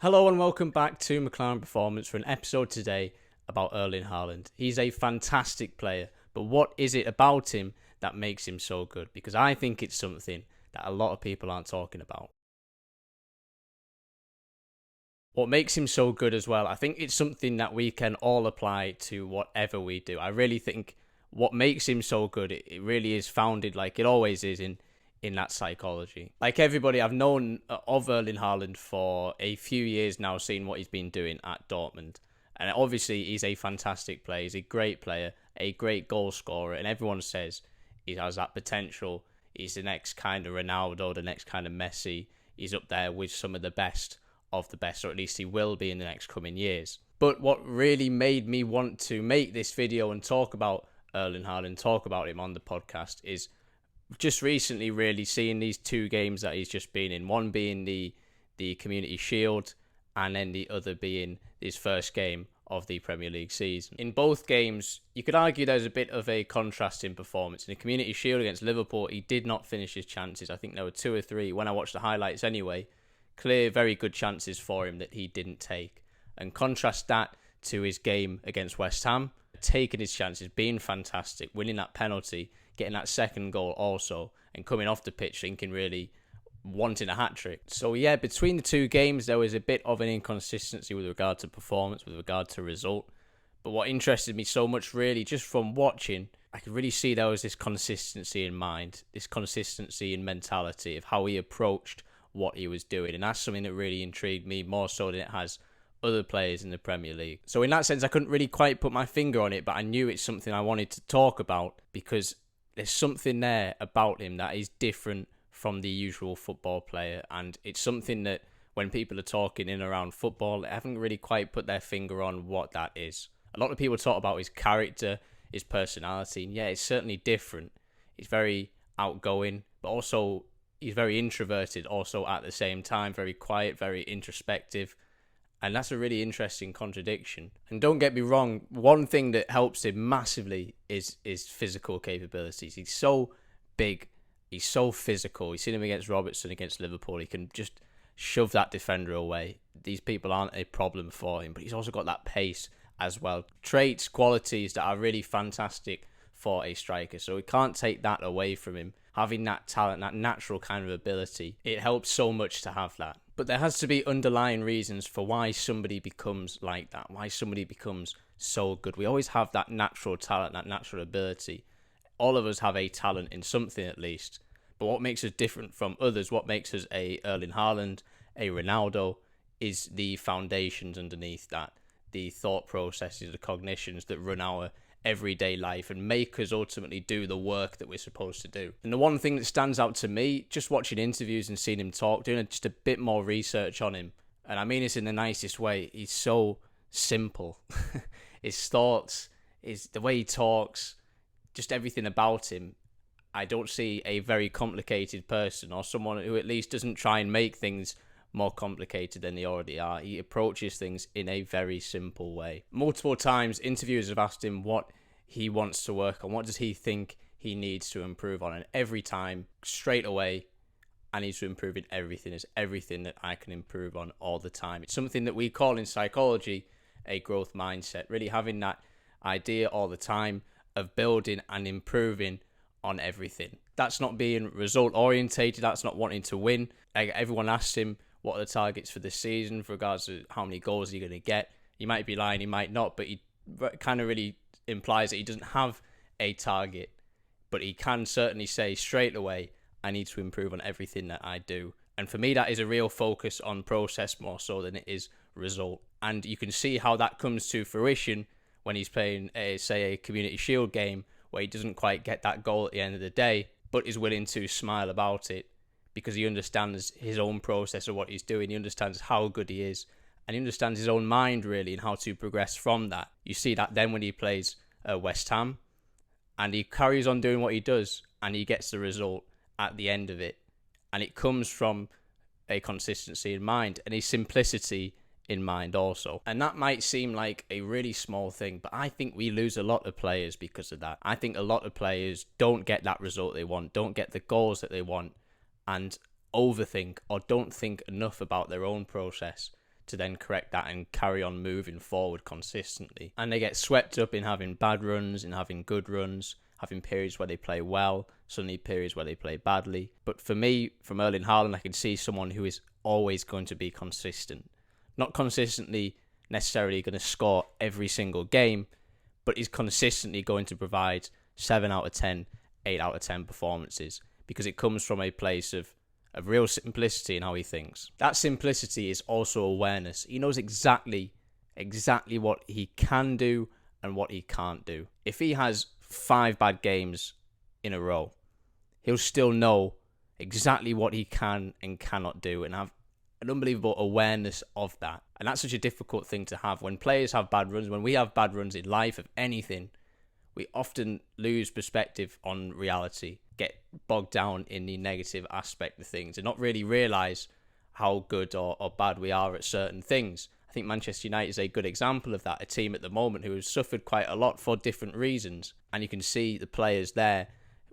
Hello and welcome back to McClaren Performance for an episode today about Erling Haaland. He's a fantastic player, but what is it about him that makes him so good? Because I think it's something that a lot of people aren't talking about. What makes him so good as well, I think it's something that we can all apply to whatever we do. I really think what makes him so good, it really is founded, like it always is, in that psychology. Like everybody, I've known of Erling Haaland for a few years now, seeing what he's been doing at Dortmund. And obviously, he's a fantastic player. He's a great player, a great goal scorer. And everyone says he has that potential. He's the next kind of Ronaldo, the next kind of Messi. He's up there with some of the best of the best, or at least he will be in the next coming years. But what really made me want to make this video and talk about Erling Haaland, talk about him on the podcast, is just recently really seeing these two games that he's just been in. One being the Community Shield, and then the other being his first game of the Premier League season. In both games, you could argue there's a bit of a contrast in performance. In the Community Shield against Liverpool, he did not finish his chances. I think there were two or three, when I watched the highlights anyway, clear, very good chances for him that he didn't take. And contrast that to his game against West Ham, taking his chances, being fantastic, winning that penalty, getting that second goal also, and coming off the pitch thinking really wanting a hat-trick. So yeah, between the two games, there was a bit of an inconsistency with regard to performance, with regard to result. But what interested me so much really, just from watching, I could really see there was this consistency in mind, this consistency in mentality of how he approached what he was doing. And that's something that really intrigued me more so than it has other players in the Premier League. So in that sense, I couldn't really quite put my finger on it, but I knew it's something I wanted to talk about because there's something there about him that is different from the usual football player. And it's something that when people are talking in around football, they haven't really quite put their finger on what that is. A lot of people talk about his character, his personality, and yeah, it's certainly different. He's very outgoing, but also he's very introverted also at the same time, very quiet, very introspective. And that's a really interesting contradiction. And don't get me wrong, one thing that helps him massively is his physical capabilities. He's so big, he's so physical. You've seen him against Robertson, against Liverpool. He can just shove that defender away. These people aren't a problem for him, but he's also got that pace as well. Traits, qualities that are really fantastic for a striker. So we can't take that away from him. Having that talent, that natural kind of ability, it helps so much to have that. But there has to be underlying reasons for why somebody becomes like that, why somebody becomes so good. We always have that natural talent, that natural ability. All of us have a talent in something at least. But what makes us different from others, what makes us a Erling Haaland, a Ronaldo, is the foundations underneath that, the thought processes, the cognitions that run our everyday life and make us ultimately do the work that we're supposed to do. And the one thing that stands out to me, just watching interviews and seeing him talk, doing just a bit more research on him, and I mean this in the nicest way, he's so simple. His thoughts, the way he talks, just everything about him. I don't see a very complicated person or someone who at least doesn't try and make things more complicated than they already are. He approaches things in a very simple way. Multiple times, interviewers have asked him what he wants to work on, what does he think he needs to improve on, and every time, straight away, I need to improve in everything. It's everything that I can improve on all the time. It's something that we call in psychology a growth mindset, really having that idea all the time of building and improving on everything. That's not being result orientated, that's not wanting to win. Everyone asks him, what are the targets for this season for regards to how many goals you're going to get? He might be lying, he might not, but he kind of really implies that he doesn't have a target, but he can certainly say straight away, I need to improve on everything that I do. And for me, that is a real focus on process more so than it is result. And you can see how that comes to fruition when he's playing, say, a Community Shield game where he doesn't quite get that goal at the end of the day, but is willing to smile about it, because he understands his own process of what he's doing. He understands how good he is, and he understands his own mind really and how to progress from that. You see that then when he plays West Ham, and he carries on doing what he does, and he gets the result at the end of it. And it comes from a consistency in mind and a simplicity in mind also. And that might seem like a really small thing, but I think we lose a lot of players because of that. I think a lot of players don't get that result they want, don't get the goals that they want, and overthink or don't think enough about their own process to then correct that and carry on moving forward consistently. And they get swept up in having bad runs, in having good runs, having periods where they play well, suddenly periods where they play badly. But for me, from Erling Haaland, I can see someone who is always going to be consistent. Not consistently necessarily going to score every single game, but is consistently going to provide 7 out of 10, 8 out of 10 performances, because it comes from a place of real simplicity in how he thinks. That simplicity is also awareness. He knows exactly what he can do and what he can't do. If he has 5 bad games in a row, he'll still know exactly what he can and cannot do and have an unbelievable awareness of that. And that's such a difficult thing to have. When players have bad runs, when we have bad runs in life of anything, we often lose perspective on reality, get bogged down in the negative aspect of things and not really realise how good or bad we are at certain things. I think Manchester United is a good example of that, a team at the moment who has suffered quite a lot for different reasons. And you can see the players there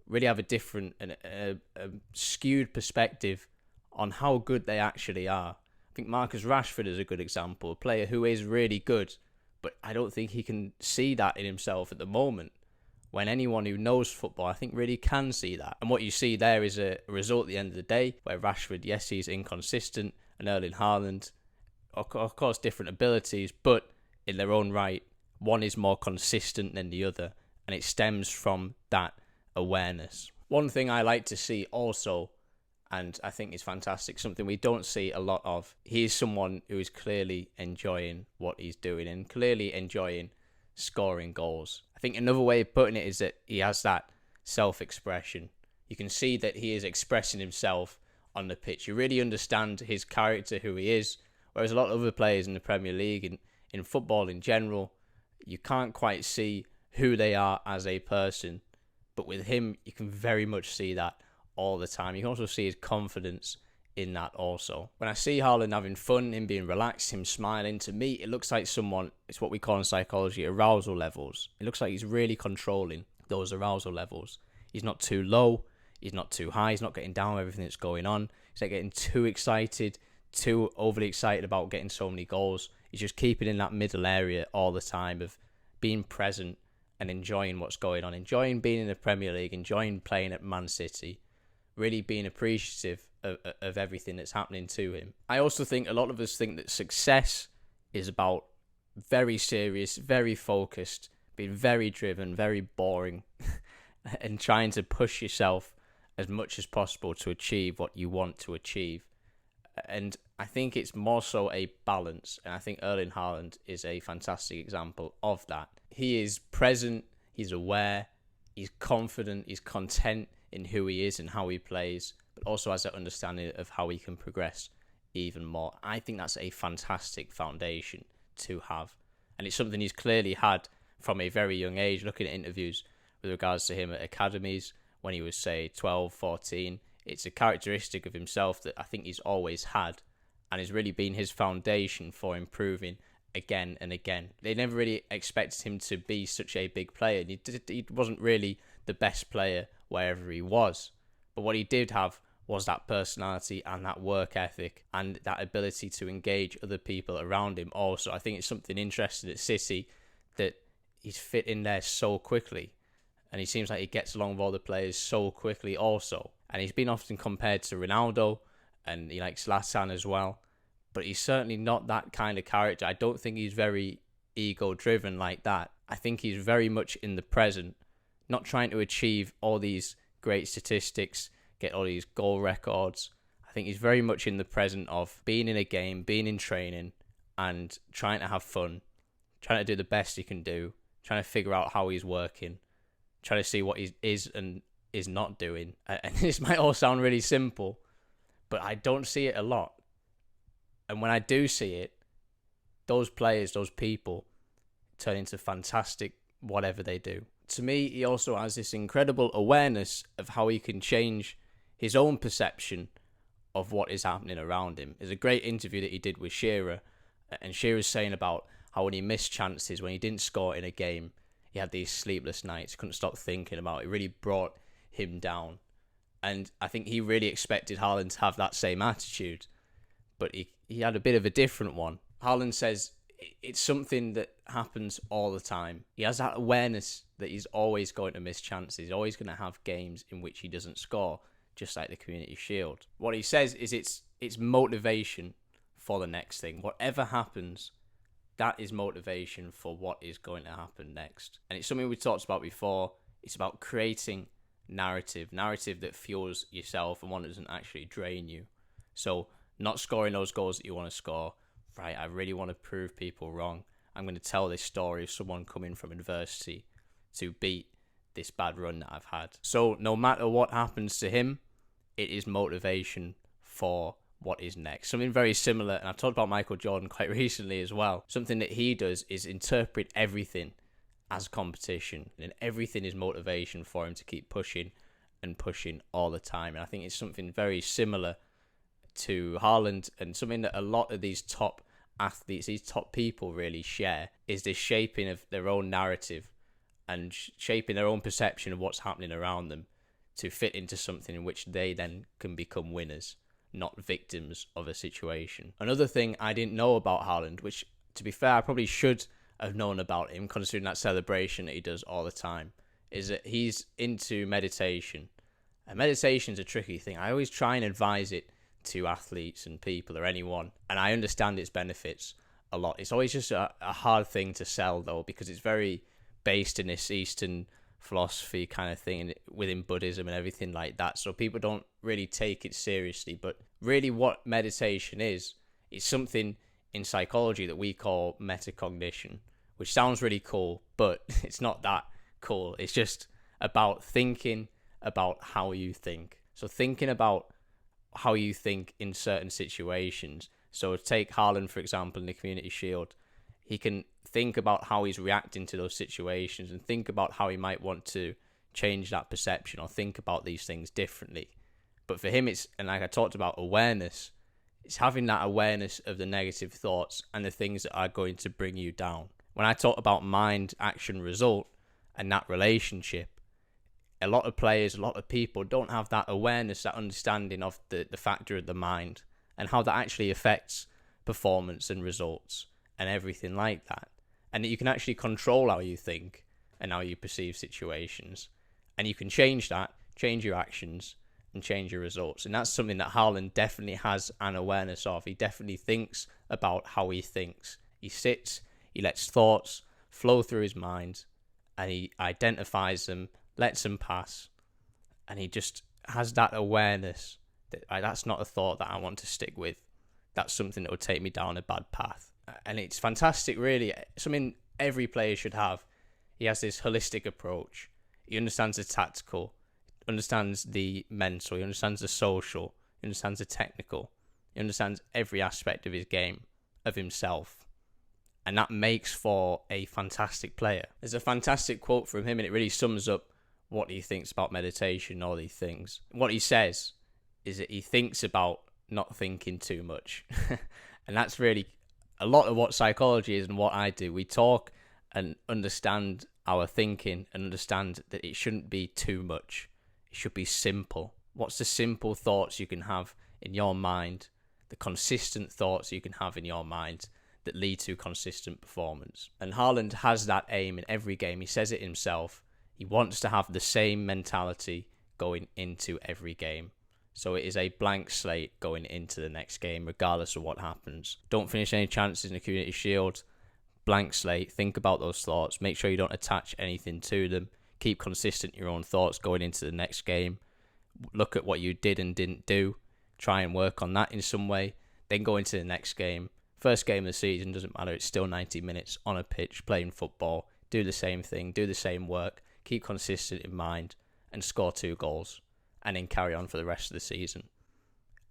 really have a different and a skewed perspective on how good they actually are. I think Marcus Rashford is a good example, a player who is really good, but I don't think he can see that in himself at the moment. When anyone who knows football, I think, really can see that. And what you see there is a result at the end of the day where Rashford, yes, he's inconsistent, and Erling Haaland, of course, different abilities, but in their own right, one is more consistent than the other, and it stems from that awareness. One thing I like to see also, and I think is fantastic, something we don't see a lot of, he is someone who is clearly enjoying what he's doing and clearly enjoying scoring goals. I think another way of putting it is that he has that self-expression. You can see that he is expressing himself on the pitch. You really understand his character, who he is, whereas a lot of other players in the Premier League and in football in general, you can't quite see who they are as a person. But with him, you can very much see that all the time. You can also see his confidence in that also. When I see Haaland having fun, him being relaxed, him smiling, to me, it looks like someone, it's what we call in psychology arousal levels. It looks like he's really controlling those arousal levels. He's not too low, he's not too high, he's not getting down with everything that's going on. He's not getting too excited, too overly excited about getting so many goals. He's just keeping in that middle area all the time of being present and enjoying what's going on, enjoying being in the Premier League, enjoying playing at Man City, really being appreciative of everything that's happening to him. I also think a lot of us think that success is about very serious, very focused, being very driven, very boring, and trying to push yourself as much as possible to achieve what you want to achieve. And I think it's more so a balance, and I think Erling Haaland is a fantastic example of that. He is present, he's aware, he's confident, he's content in who he is and how he plays, but also has that understanding of how he can progress even more. I think that's a fantastic foundation to have, and it's something he's clearly had from a very young age. Looking at interviews with regards to him at academies when he was, say, 12, 14, it's a characteristic of himself that I think he's always had, and has really been his foundation for improving again and again. They never really expected him to be such a big player. He wasn't really the best player wherever he was, but what he did have was that personality and that work ethic and that ability to engage other people around him also. I think it's something interesting at City that he's fit in there so quickly, and he seems like he gets along with all the players so quickly also. And he's been often compared to Ronaldo, and he likes Zlatan as well, but he's certainly not that kind of character. I don't think he's very ego-driven like that. I think he's very much in the present, not trying to achieve all these great statistics, get all these goal records. I think he's very much in the present of being in a game, being in training, and trying to have fun, trying to do the best he can do, trying to figure out how he's working, trying to see what he is and is not doing. And this might all sound really simple, but I don't see it a lot. And when I do see it, those players, those people, turn into fantastic whatever they do. To me, he also has this incredible awareness of how he can change his own perception of what is happening around him. There's a great interview that he did with Shearer, and Shearer's saying about how when he missed chances, when he didn't score in a game, he had these sleepless nights, couldn't stop thinking about it. It really brought him down. And I think he really expected Haaland to have that same attitude, but he had a bit of a different one. Haaland says it's something that happens all the time. He has that awareness that he's always going to miss chances. He's always going to have games in which he doesn't score, just like the Community Shield. What he says is it's motivation for the next thing. Whatever happens, that is motivation for what is going to happen next. And it's something we talked about before. It's about creating narrative that fuels yourself and one that doesn't actually drain you. So not scoring those goals that you want to score. Right, I really want to prove people wrong. I'm going to tell this story of someone coming from adversity to beat this bad run that I've had. So no matter what happens to him, it is motivation for what is next. Something very similar, and I've talked about Michael Jordan quite recently as well. Something that he does is interpret everything as competition, and everything is motivation for him to keep pushing and pushing all the time. And I think it's something very similar to Haaland, and something that a lot of these top athletes, these top people really share, is this shaping of their own narrative and shaping their own perception of what's happening around them to fit into something in which they then can become winners, not victims of a situation. Another thing I didn't know about Haaland, which to be fair I probably should have known about him considering that celebration that he does all the time, is that he's into meditation. And meditation's a tricky thing. I always try and advise it to athletes and people or anyone, and I understand its benefits a lot. It's always just a hard thing to sell though, because it's very based in this Eastern philosophy kind of thing within Buddhism and everything like that, so people don't really take it seriously. But really what meditation is, it's something in psychology that we call metacognition, which sounds really cool, but it's not that cool. It's just about thinking about how you think. So thinking about how you think in certain situations. So take Haaland, for example, in the Community Shield. He can think about how he's reacting to those situations and think about how he might want to change that perception or think about these things differently. But for him, it's, and like I talked about awareness, it's having that awareness of the negative thoughts and the things that are going to bring you down. When I talk about mind, action, result and that relationship, a lot of players, a lot of people don't have that awareness, that understanding of the factor of the mind and how that actually affects performance and results and everything like that. And that you can actually control how you think and how you perceive situations. And you can change that, change your actions and change your results. And that's something that Haaland definitely has an awareness of. He definitely thinks about how he thinks. He sits, he lets thoughts flow through his mind and he identifies them, lets them pass, and he just has that awareness that that's not a thought that I want to stick with. That's something that would take me down a bad path. And it's fantastic, really. Something every player should have. He has this holistic approach. He understands the tactical, understands the mental, he understands the social, he understands the technical, he understands every aspect of his game, of himself. And that makes for a fantastic player. There's a fantastic quote from him, and it really sums up what he thinks about meditation, all these things. What he says is that he thinks about not thinking too much. And that's really a lot of what psychology is and what I do. We talk and understand our thinking and understand that it shouldn't be too much. It should be simple. What's the simple thoughts you can have in your mind, the consistent thoughts you can have in your mind that lead to consistent performance? And Haaland has that aim in every game. He says it himself. He wants to have the same mentality going into every game. So it is a blank slate going into the next game, regardless of what happens. Don't finish any chances in the Community Shield. Blank slate. Think about those thoughts. Make sure you don't attach anything to them. Keep consistent your own thoughts going into the next game. Look at what you did and didn't do. Try and work on that in some way. Then go into the next game. First game of the season, doesn't matter. It's still 90 minutes on a pitch playing football. Do the same thing. Do the same work. Keep consistent in mind and score 2 goals. And then carry on for the rest of the season.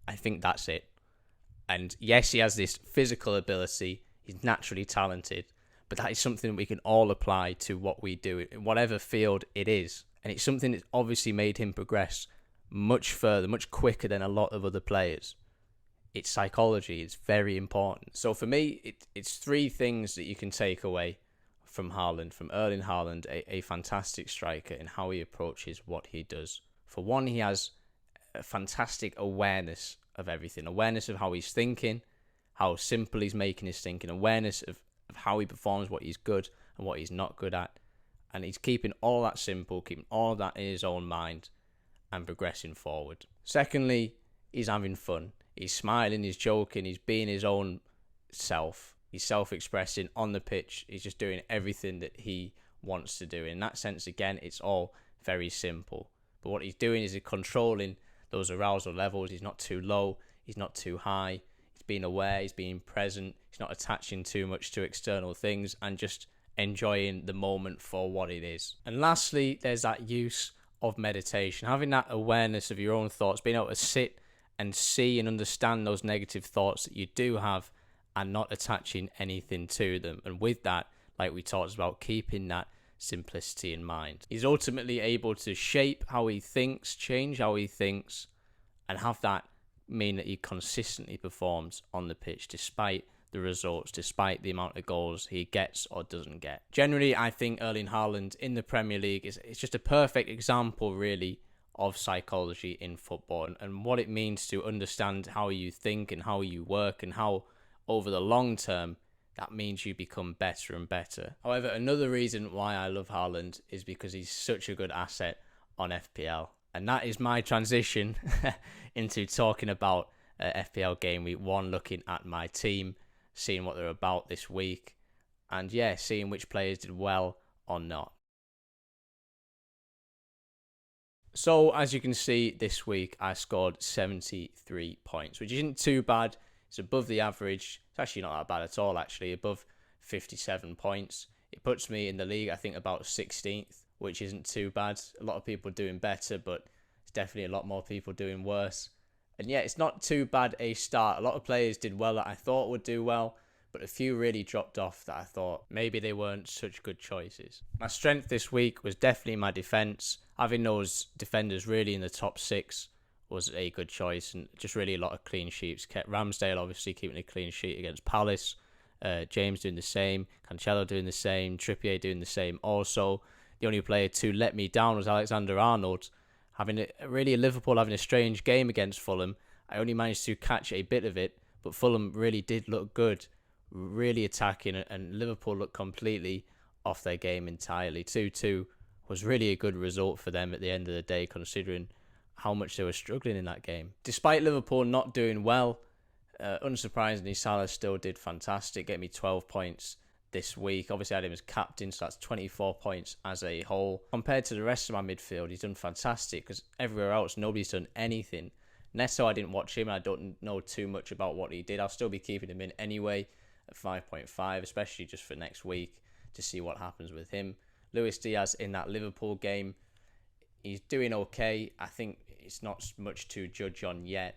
I think that's it. And yes, he has this physical ability. He's naturally talented. But that is something that we can all apply to what we do, in whatever field it is. And it's something that's obviously made him progress much further, much quicker than a lot of other players. It's psychology. It's very important. So for me, it's 3 things that you can take away from Haaland, from Erling Haaland, a fantastic striker, and how he approaches what he does. For one, he has a fantastic awareness of everything, awareness of how he's thinking, how simple he's making his thinking, awareness of how he performs, what he's good and what he's not good at. And he's keeping all that simple, keeping all of that in his own mind and progressing forward. Secondly, he's having fun. He's smiling, he's joking, he's being his own self. He's self-expressing on the pitch. He's just doing everything that he wants to do. In that sense, again, it's all very simple. But what he's doing is he's controlling those arousal levels. He's not too low. He's not too high. He's being aware. He's being present. He's not attaching too much to external things and just enjoying the moment for what it is. And lastly, there's that use of meditation. Having that awareness of your own thoughts, being able to sit and see and understand those negative thoughts that you do have and not attaching anything to them. And with that, like we talked about, keeping that simplicity in mind. He's ultimately able to shape how he thinks, change how he thinks, and have that mean that he consistently performs on the pitch despite the results, despite the amount of goals he gets or doesn't get. Generally, I think Erling Haaland in the Premier League is just a perfect example, really, of psychology in football and what it means to understand how you think and how you work and how, over the long term, that means you become better and better. However, another reason why I love Haaland is because he's such a good asset on FPL. And that is my transition into talking about FPL Gameweek 1, looking at my team, seeing what they're about this week, and yeah, seeing which players did well or not. So, as you can see, this week I scored 73 points, which isn't too bad. It's above the average. It's actually not that bad at all, actually, above 57 points. It puts me in the league, I think, about 16th, which isn't too bad. A lot of people doing better, but it's definitely a lot more people doing worse. And yeah, it's not too bad a start. A lot of players did well that I thought would do well, but a few really dropped off that I thought maybe they weren't such good choices. My strength this week was definitely my defence. Having those defenders really in the top 6 was a good choice, and just really a lot of clean sheets. Kept Ramsdale obviously keeping a clean sheet against Palace, James doing the same, Cancelo doing the same, Trippier doing the same. Also, the only player to let me down was Alexander-Arnold, having Liverpool having a strange game against Fulham. I only managed to catch a bit of it, but Fulham really did look good, really attacking, and Liverpool looked completely off their game entirely. 2-2 was really a good result for them at the end of the day, considering how much they were struggling in that game. Despite Liverpool not doing well, unsurprisingly, Salah still did fantastic, getting me 12 points this week. Obviously, I had him as captain, so that's 24 points as a whole. Compared to the rest of my midfield, he's done fantastic, because everywhere else, nobody's done anything. Neto, I didn't watch him, and I don't know too much about what he did. I'll still be keeping him in anyway at 5.5, especially just for next week to see what happens with him. Luis Diaz in that Liverpool game, he's doing okay. I think it's not much to judge on yet.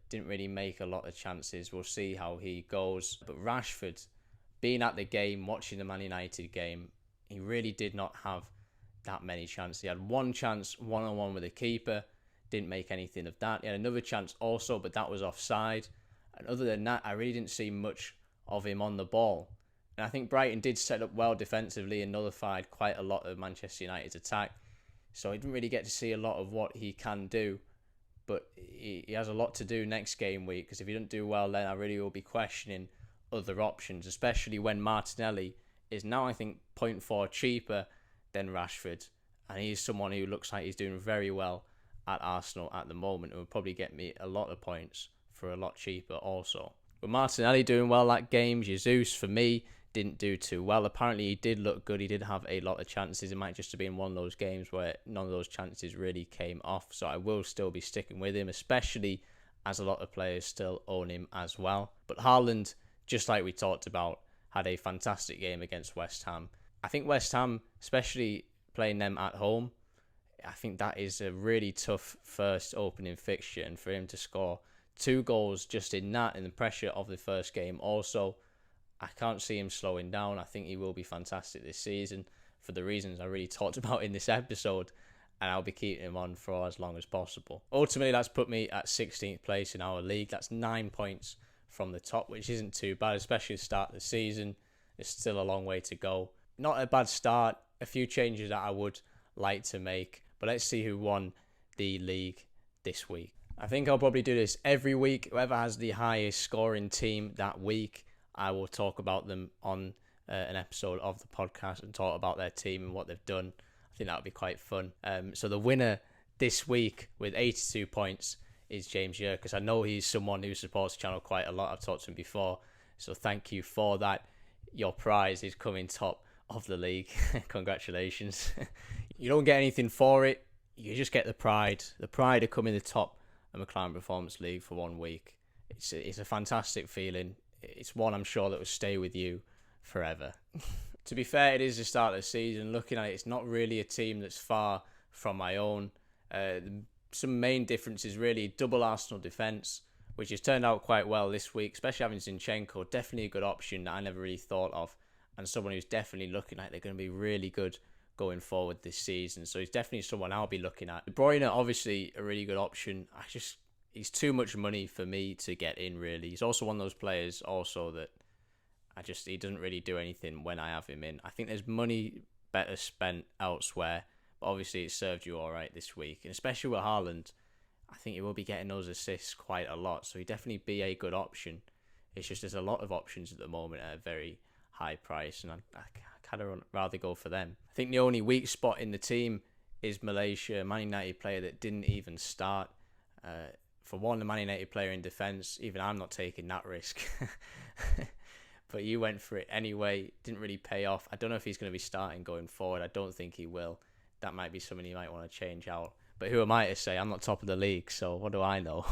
Didn't really make a lot of chances. We'll see how he goes. But Rashford, being at the game, watching the Man United game, he really did not have that many chances. He had one chance one-on-one with the keeper, didn't make anything of that. He had another chance also, but that was offside. And other than that, I really didn't see much of him on the ball. And I think Brighton did set up well defensively and nullified quite a lot of Manchester United's attack. So he didn't really get to see a lot of what he can do. But he has a lot to do next game week, because if he doesn't do well, then I really will be questioning other options, especially when Martinelli is now, I think, 0.4 cheaper than Rashford. And he's someone who looks like he's doing very well at Arsenal at the moment and will probably get me a lot of points for a lot cheaper also. But Martinelli doing well that game. Jesus, for me, didn't do too well. Apparently, he did look good. He did have a lot of chances. It might just have been one of those games where none of those chances really came off. So I will still be sticking with him, especially as a lot of players still own him as well. But Haaland, just like we talked about, had a fantastic game against West Ham. I think West Ham, especially playing them at home, I think that is a really tough first opening fixture. And for him to score 2 goals just in that, in the pressure of the first game also, I can't see him slowing down. I think he will be fantastic this season for the reasons I really talked about in this episode, and I'll be keeping him on for as long as possible. Ultimately, that's put me at 16th place in our league. That's 9 points from the top, which isn't too bad, especially at the start of the season. There's still a long way to go. Not a bad start. A few changes that I would like to make, but let's see who won the league this week. I think I'll probably do this every week. Whoever has the highest scoring team that week, I will talk about them on an episode of the podcast and talk about their team and what they've done. I think that would be quite fun. So the winner this week with 82 points is James Yerkes. I know he's someone who supports the channel quite a lot. I've talked to him before. So thank you for that. Your prize is coming top of the league. Congratulations. You don't get anything for it. You just get the pride. The pride of coming the top of McClaren Performance League for 1 week. It's a fantastic feeling. It's one I'm sure that will stay with you forever. To be fair, it is the start of the season. Looking at it, it's not really a team that's far from my own. Some main differences really: double Arsenal defence, which has turned out quite well this week, especially having Zinchenko. Definitely a good option that I never really thought of, and someone who's definitely looking like they're going to be really good going forward this season. So he's definitely someone I'll be looking at. De Bruyne, obviously a really good option. He's too much money for me to get in, really. He's also one of those players also that he doesn't really do anything when I have him in. I think there's money better spent elsewhere, but obviously it served you all right this week. And especially with Haaland, I think he will be getting those assists quite a lot. So he'd definitely be a good option. It's just there's a lot of options at the moment at a very high price, and I kind of rather go for them. I think the only weak spot in the team is Malaysia, a Man United player that didn't even start. For one, the Man United player in defence, even I'm not taking that risk. But you went for it anyway. Didn't really pay off. I don't know if he's going to be starting going forward. I don't think he will. That might be something you might want to change out. But who am I to say? I'm not top of the league, so what do I know?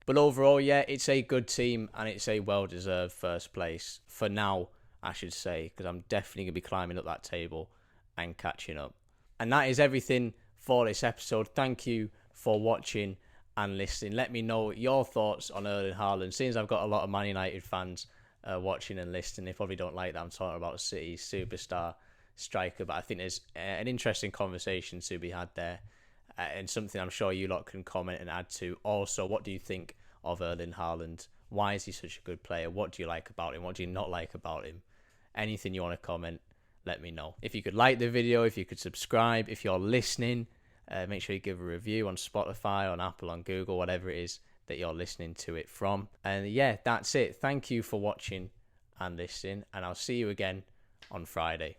But overall, yeah, it's a good team and it's a well-deserved first place. For now, I should say, because I'm definitely going to be climbing up that table and catching up. And that is everything for this episode. Thank you for watching and listening. Let me know your thoughts on Erling Haaland. Seems I've got a lot of Man United fans watching and listening. They probably don't like that I'm talking about City's superstar striker, but I think there's an interesting conversation to be had there, and something I'm sure you lot can comment and add to. Also, what do you think of Erling Haaland? Why is he such a good player? What do you like about him? What do you not like about him? Anything you want to comment, let me know. If you could like the video, if you could subscribe, if you're listening, make sure you give a review on Spotify, on Apple, on Google, whatever it is that you're listening to it from. And yeah, that's it. Thank you for watching and listening, and I'll see you again on Friday.